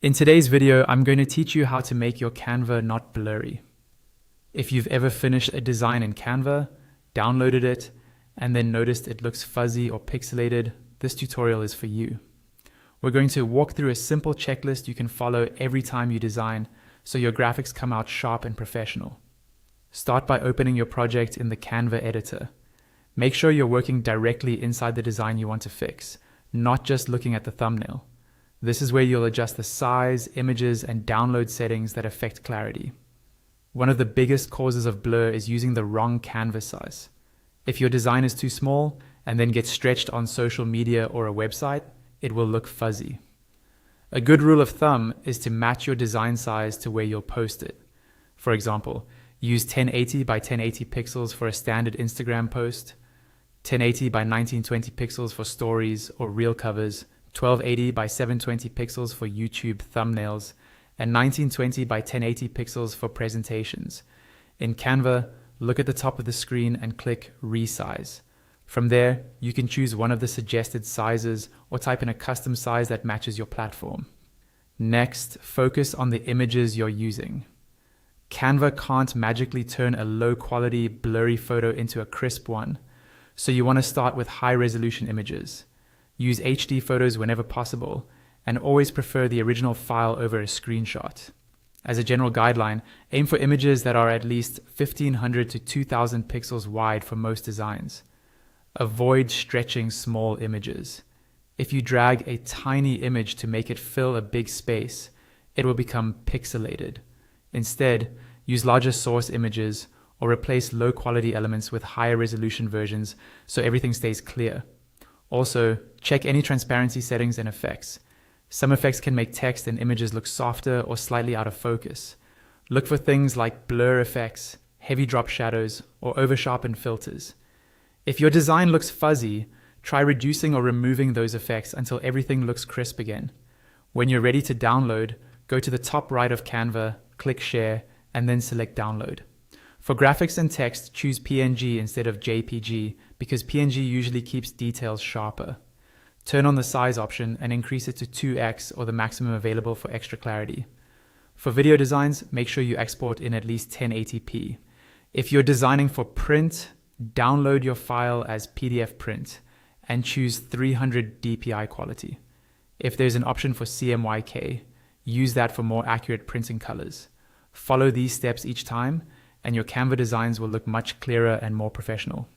In today's video, I'm going to teach you how to make your Canva not blurry. If you've ever finished a design in Canva, downloaded it, and then noticed it looks fuzzy or pixelated, this tutorial is for you. We're going to walk through a simple checklist you can follow every time you design so your graphics come out sharp and professional. Start by opening your project in the Canva editor. Make sure you're working directly inside the design you want to fix, not just looking at the thumbnail. This is where you'll adjust the size, images, and download settings that affect clarity. One of the biggest causes of blur is using the wrong canvas size. If your design is too small and then gets stretched on social media or a website, it will look fuzzy. A good rule of thumb is to match your design size to where you'll post it. For example, use 1080 by 1080 pixels for a standard Instagram post, 1080 by 1920 pixels for stories or reel covers, 1280 by 720 pixels for YouTube thumbnails, and 1920 by 1080 pixels for presentations. In Canva, look at the top of the screen and click Resize. From there, you can choose one of the suggested sizes or type in a custom size that matches your platform. Next, focus on the images you're using. Canva can't magically turn a low-quality, blurry photo into a crisp one, so you want to start with high-resolution images. Use HD photos whenever possible, and always prefer the original file over a screenshot. As a general guideline, aim for images that are at least 1500 to 2000 pixels wide for most designs. Avoid stretching small images. If you drag a tiny image to make it fill a big space, it will become pixelated. Instead, use larger source images or replace low-quality elements with higher resolution versions so everything stays clear. Also, check any transparency settings and effects. Some effects can make text and images look softer or slightly out of focus. Look for things like blur effects, heavy drop shadows, or over-sharpened filters. If your design looks fuzzy, try reducing or removing those effects until everything looks crisp again. When you're ready to download, go to the top right of Canva, click Share, and then select Download. For graphics and text, choose PNG instead of JPG because PNG usually keeps details sharper. Turn on the size option and increase it to 2x or the maximum available for extra clarity. For video designs, make sure you export in at least 1080p. If you're designing for print, download your file as PDF print and choose 300 dpi quality. If there's an option for CMYK, use that for more accurate printing colors. Follow these steps each time, and your Canva designs will look much clearer and more professional.